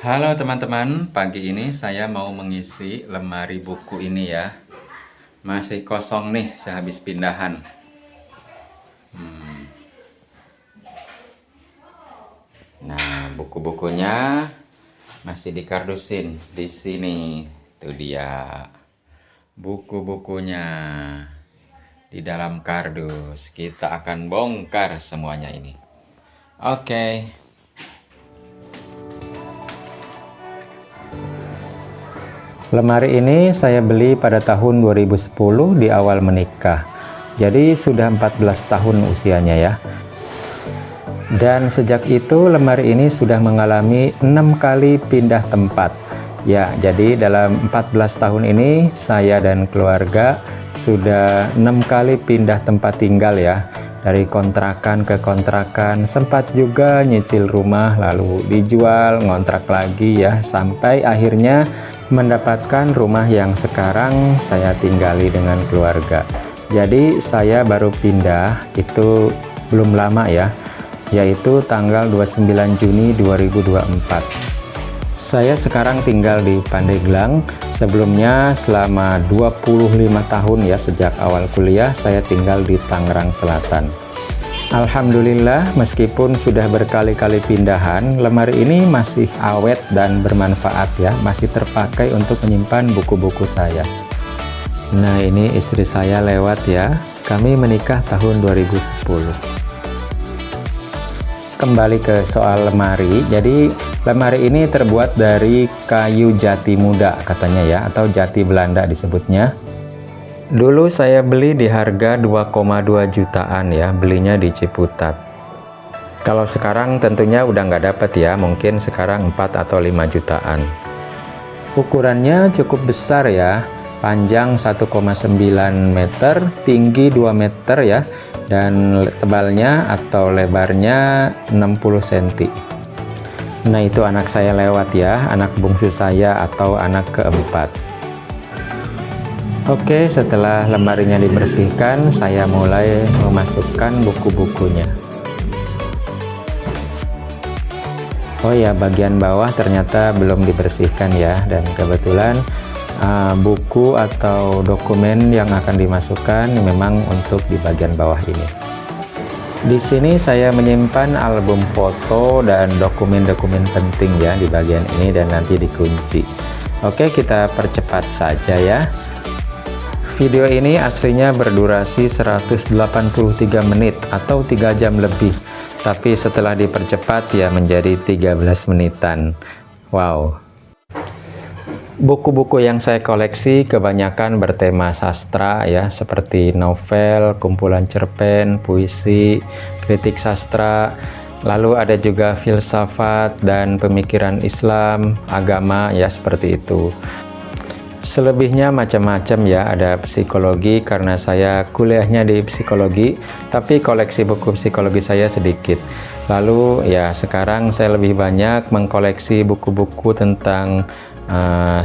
Halo teman-teman, pagi ini saya mau mengisi lemari buku ini ya. Masih kosong nih sehabis pindahan. Nah, buku-bukunya masih dikardusin di sini. Itu dia. Buku-bukunya di dalam kardus. Kita akan bongkar semuanya ini. Oke. Lemari ini saya beli pada tahun 2010 di awal menikah. Jadi sudah 14 tahun usianya ya. Dan sejak itu lemari ini sudah mengalami 6 kali pindah tempat. Ya, jadi dalam 14 tahun ini saya dan keluarga sudah 6 kali pindah tempat tinggal ya. Dari kontrakan ke kontrakan, sempat juga nyicil rumah lalu dijual, ngontrak lagi ya, sampai akhirnya mendapatkan rumah yang sekarang saya tinggali dengan keluarga. Jadi saya baru pindah itu belum lama ya, yaitu tanggal 29 Juni 2024. Saya sekarang tinggal di Pandeglang. Sebelumnya selama 25 tahun ya, sejak awal kuliah saya tinggal di Tangerang Selatan. Alhamdulillah, meskipun sudah berkali-kali pindahan, lemari ini masih awet dan bermanfaat ya, masih terpakai untuk menyimpan buku-buku saya. Nah, ini istri saya lewat ya. Kami menikah tahun 2010. Kembali ke soal lemari. Jadi lemari ini terbuat dari kayu jati muda katanya ya, atau jati Belanda disebutnya. Dulu saya beli di harga 2,2 jutaan ya, belinya di Ciputat. Kalau sekarang tentunya udah nggak dapet ya, mungkin sekarang 4 atau 5 jutaan. Ukurannya cukup besar ya, panjang 1,9 meter, tinggi 2 meter ya, dan tebalnya atau lebarnya 60 cm. Nah, itu anak saya lewat ya, anak bungsu saya atau anak keempat. Oke, setelah lemarinya dibersihkan, saya mulai memasukkan buku-bukunya. Oh ya, bagian bawah ternyata belum dibersihkan ya, dan kebetulan buku atau dokumen yang akan dimasukkan memang untuk di bagian bawah ini. Di sini saya menyimpan album foto dan dokumen-dokumen penting ya di bagian ini, dan nanti dikunci. Oke, kita percepat saja ya. Video ini aslinya berdurasi 183 menit atau 3 jam lebih, tapi setelah dipercepat ya menjadi 13 menitan. Wow. Buku-buku yang saya koleksi kebanyakan bertema sastra ya, seperti novel, kumpulan cerpen, puisi, kritik sastra, lalu ada juga filsafat dan pemikiran Islam, agama ya, seperti itu. Selebihnya macam-macam ya, ada psikologi karena saya kuliahnya di psikologi, tapi koleksi buku psikologi saya sedikit. Lalu ya sekarang saya lebih banyak mengkoleksi buku-buku tentang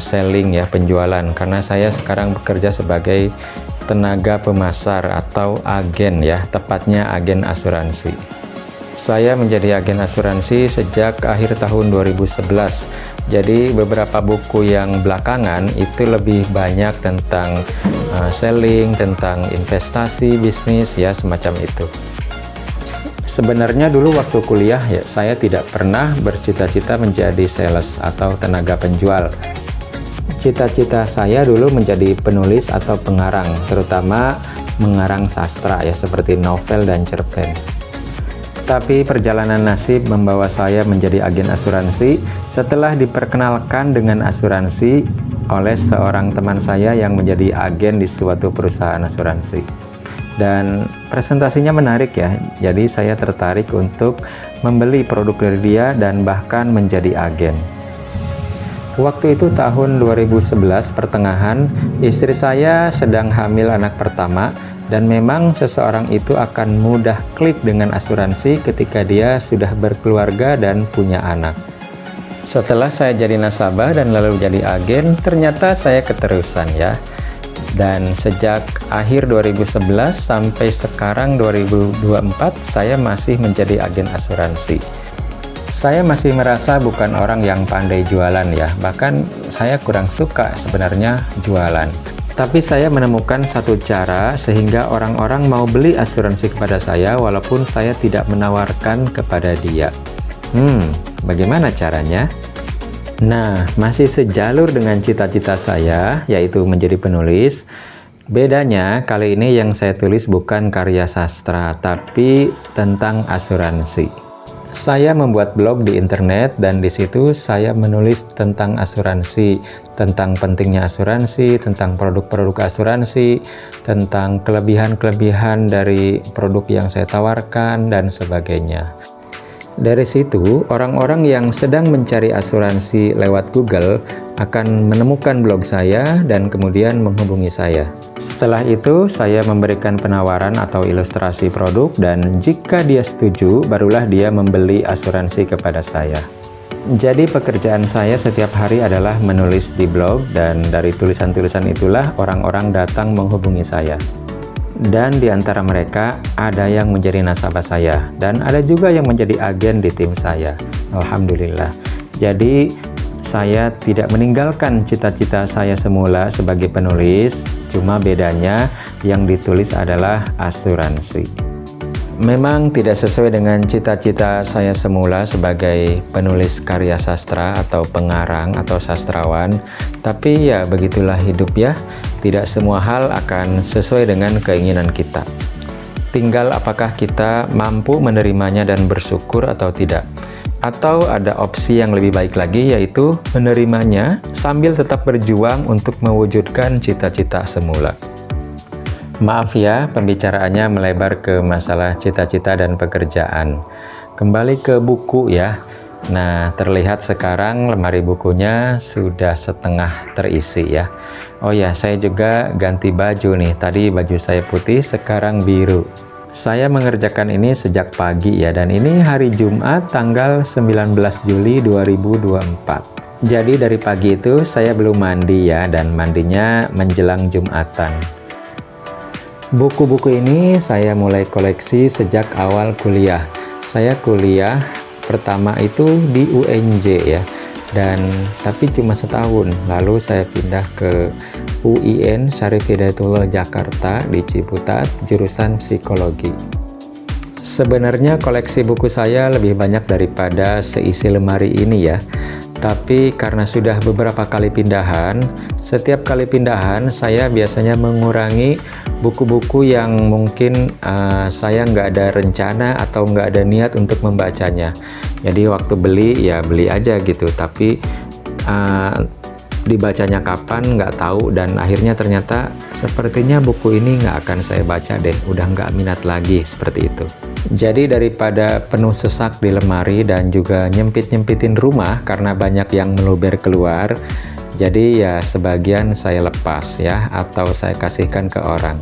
selling ya, penjualan, karena saya sekarang bekerja sebagai tenaga pemasar atau agen ya, tepatnya agen asuransi. Saya menjadi agen asuransi sejak akhir tahun 2011. Jadi beberapa buku yang belakangan itu lebih banyak tentang selling, tentang investasi, bisnis ya, semacam itu. Sebenarnya dulu waktu kuliah ya, saya tidak pernah bercita-cita menjadi sales atau tenaga penjual. Cita-cita saya dulu menjadi penulis atau pengarang, terutama mengarang sastra ya, seperti novel dan cerpen. Tapi perjalanan nasib membawa saya menjadi agen asuransi setelah diperkenalkan dengan asuransi oleh seorang teman saya yang menjadi agen di suatu perusahaan asuransi. Dan presentasinya menarik ya, jadi saya tertarik untuk membeli produk dari dia dan bahkan menjadi agen. Waktu itu tahun 2011 pertengahan, istri saya sedang hamil anak pertama. Dan memang seseorang itu akan mudah klik dengan asuransi ketika dia sudah berkeluarga dan punya anak. Setelah saya jadi nasabah dan lalu jadi agen, ternyata saya keterusan ya. Dan sejak akhir 2011 sampai sekarang 2024, saya masih menjadi agen asuransi. Saya masih merasa bukan orang yang pandai jualan ya, bahkan saya kurang suka sebenarnya jualan. Tapi saya menemukan satu cara sehingga orang-orang mau beli asuransi kepada saya walaupun saya tidak menawarkan kepada dia. Bagaimana caranya? Nah, masih sejalur dengan cita-cita saya, yaitu menjadi penulis. Bedanya, kali ini yang saya tulis bukan karya sastra, tapi tentang asuransi. Saya membuat blog di internet dan di situ saya menulis tentang asuransi, tentang pentingnya asuransi, tentang produk-produk asuransi, tentang kelebihan-kelebihan dari produk yang saya tawarkan, dan sebagainya. Dari situ, orang-orang yang sedang mencari asuransi lewat Google akan menemukan blog saya dan kemudian menghubungi saya. Setelah itu, saya memberikan penawaran atau ilustrasi produk dan jika dia setuju, barulah dia membeli asuransi kepada saya. Jadi pekerjaan saya setiap hari adalah menulis di blog dan dari tulisan-tulisan itulah orang-orang datang menghubungi saya. Dan di antara mereka ada yang menjadi nasabah saya dan ada juga yang menjadi agen di tim saya. Alhamdulillah. Jadi saya tidak meninggalkan cita-cita saya semula sebagai penulis, cuma bedanya yang ditulis adalah asuransi. Memang tidak sesuai dengan cita-cita saya semula sebagai penulis karya sastra atau pengarang atau sastrawan, tapi ya begitulah hidup ya. Tidak semua hal akan sesuai dengan keinginan kita. Tinggal apakah kita mampu menerimanya dan bersyukur atau tidak. Atau ada opsi yang lebih baik lagi, yaitu menerimanya sambil tetap berjuang untuk mewujudkan cita-cita semula. Maaf ya, pembicaraannya melebar ke masalah cita-cita dan pekerjaan. Kembali ke buku ya. Nah, terlihat sekarang lemari bukunya sudah setengah terisi ya. Oh ya, saya juga ganti baju nih. Tadi baju saya putih, sekarang biru. Saya mengerjakan ini sejak pagi ya, dan ini hari Jumat tanggal 19 Juli 2024. Jadi dari pagi itu saya belum mandi ya, dan mandinya menjelang Jumatan. Buku-buku ini saya mulai koleksi sejak awal kuliah. Saya kuliah pertama itu di UNJ ya, dan tapi cuma setahun. Lalu saya pindah ke UIN Syarif Hidayatullah Jakarta di Ciputat, jurusan psikologi. Sebenarnya koleksi buku saya lebih banyak daripada seisi lemari ini ya, tapi karena sudah beberapa kali pindahan, setiap kali pindahan saya biasanya mengurangi buku-buku yang mungkin saya nggak ada rencana atau nggak ada niat untuk membacanya. Jadi waktu beli ya beli aja gitu, tapi dibacanya kapan nggak tahu, dan akhirnya ternyata sepertinya buku ini nggak akan saya baca deh, udah nggak minat lagi, seperti itu. Jadi daripada penuh sesak di lemari dan juga nyempit-nyempitin rumah karena banyak yang meluber keluar, jadi ya sebagian saya lepas ya, atau saya kasihkan ke orang.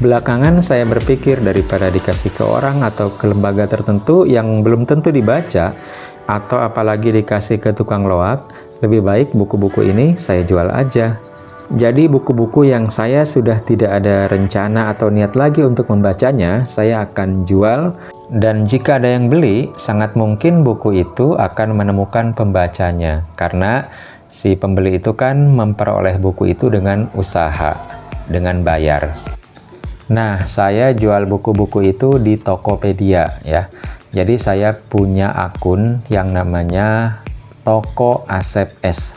Belakangan saya berpikir daripada dikasih ke orang atau ke lembaga tertentu yang belum tentu dibaca, atau apalagi dikasih ke tukang loak, lebih baik buku-buku ini saya jual aja. Jadi buku-buku yang saya sudah tidak ada rencana atau niat lagi untuk membacanya, saya akan jual. Dan jika ada yang beli, sangat mungkin buku itu akan menemukan pembacanya. Karena si pembeli itu kan memperoleh buku itu dengan usaha, dengan bayar. Nah, saya jual buku-buku itu di Tokopedia ya. Jadi saya punya akun yang namanya Toko Asep S.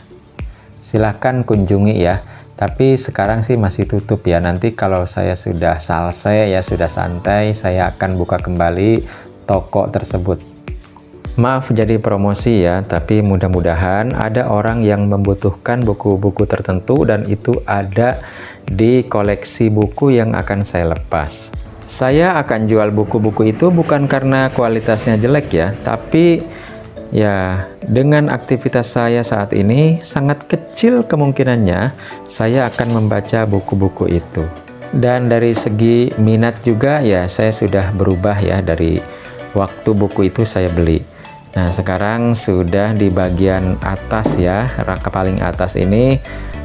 Silahkan kunjungi ya. Tapi sekarang sih masih tutup ya. Nanti kalau saya sudah selesai ya, sudah santai, saya akan buka kembali toko tersebut. Maaf jadi promosi ya, tapi mudah-mudahan ada orang yang membutuhkan buku-buku tertentu dan itu ada di koleksi buku yang akan saya lepas. Saya akan jual buku-buku itu bukan karena kualitasnya jelek ya, tapi ya dengan aktivitas saya saat ini sangat kecil kemungkinannya saya akan membaca buku-buku itu. Dan dari segi minat juga ya, saya sudah berubah ya dari waktu buku itu saya beli. Nah sekarang sudah di bagian atas ya, rak paling atas ini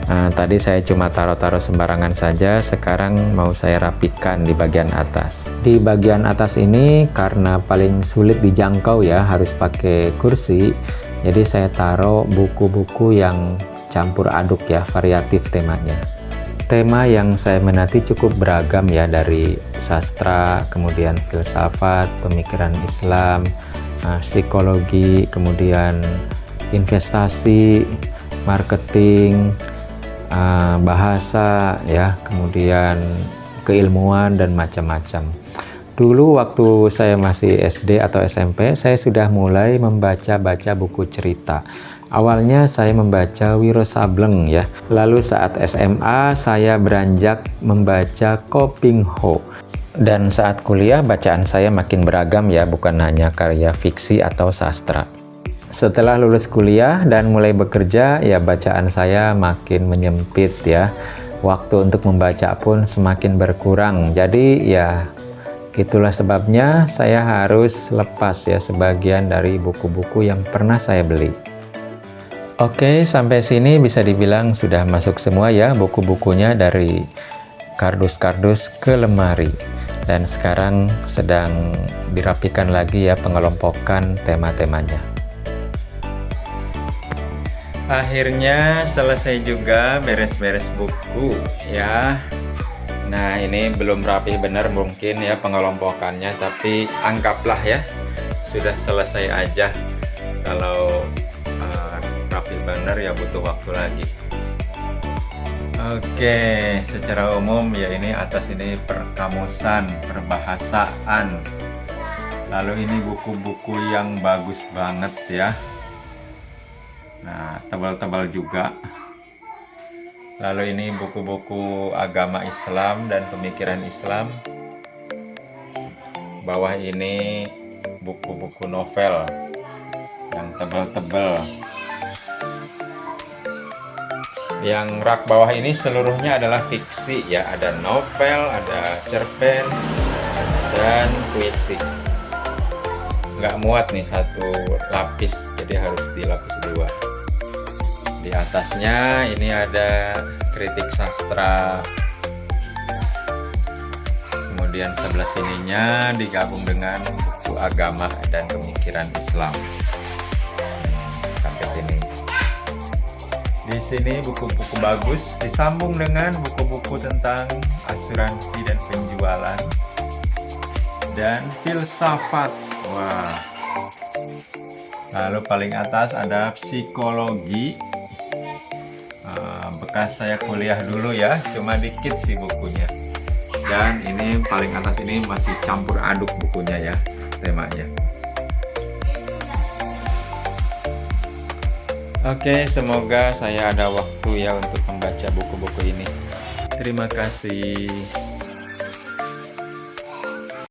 Tadi saya cuma taruh-taruh sembarangan saja, sekarang mau saya rapikan di bagian atas. Di bagian atas ini karena paling sulit dijangkau ya, harus pakai kursi. Jadi saya taruh buku-buku yang campur aduk ya, variatif temanya. Tema yang saya minati cukup beragam ya, dari sastra, kemudian filsafat, pemikiran Islam, psikologi, kemudian investasi, marketing, bahasa ya, kemudian keilmuan dan macam-macam. Dulu waktu saya masih SD atau SMP, saya sudah mulai membaca-baca buku cerita. Awalnya saya membaca Wiro Sableng ya. Lalu saat SMA saya beranjak membaca Ko Ping Ho. Dan saat kuliah bacaan saya makin beragam ya, bukan hanya karya fiksi atau sastra. Setelah lulus kuliah dan mulai bekerja, ya bacaan saya makin menyempit ya. Waktu untuk membaca pun semakin berkurang. Jadi ya itulah sebabnya saya harus lepas ya sebagian dari buku-buku yang pernah saya beli. Oke, sampai sini bisa dibilang sudah masuk semua ya buku-bukunya dari kardus-kardus ke lemari. Dan sekarang sedang dirapikan lagi ya, pengelompokan tema-temanya. Akhirnya selesai juga beres-beres buku ya. Nah, ini belum rapi benar mungkin ya pengelompokannya, tapi anggaplah ya sudah selesai aja. Kalau rapi benar ya butuh waktu lagi. Oke, secara umum ya ini atas ini perkamusan, perbahasaan. Lalu ini buku-buku yang bagus banget ya. Nah, tebal-tebal juga. Lalu ini buku-buku agama Islam dan pemikiran Islam. Bawah ini buku-buku novel yang tebal-tebal. Yang rak bawah ini seluruhnya adalah fiksi ya. Ada novel, ada cerpen, dan puisi. Nggak muat nih satu lapis, jadi harus dilapis dua. Di atasnya ini ada kritik sastra. Kemudian sebelah sininya digabung dengan buku agama dan pemikiran Islam. Sampai sini. Di sini buku-buku bagus disambung dengan buku-buku tentang asuransi dan penjualan dan filsafat. Wah. Lalu paling atas ada psikologi. Bekas saya kuliah dulu ya, cuma dikit sih bukunya. Dan ini paling atas ini masih campur aduk bukunya ya, temanya. Oke, semoga saya ada waktu ya untuk membaca buku-buku ini. Terima kasih.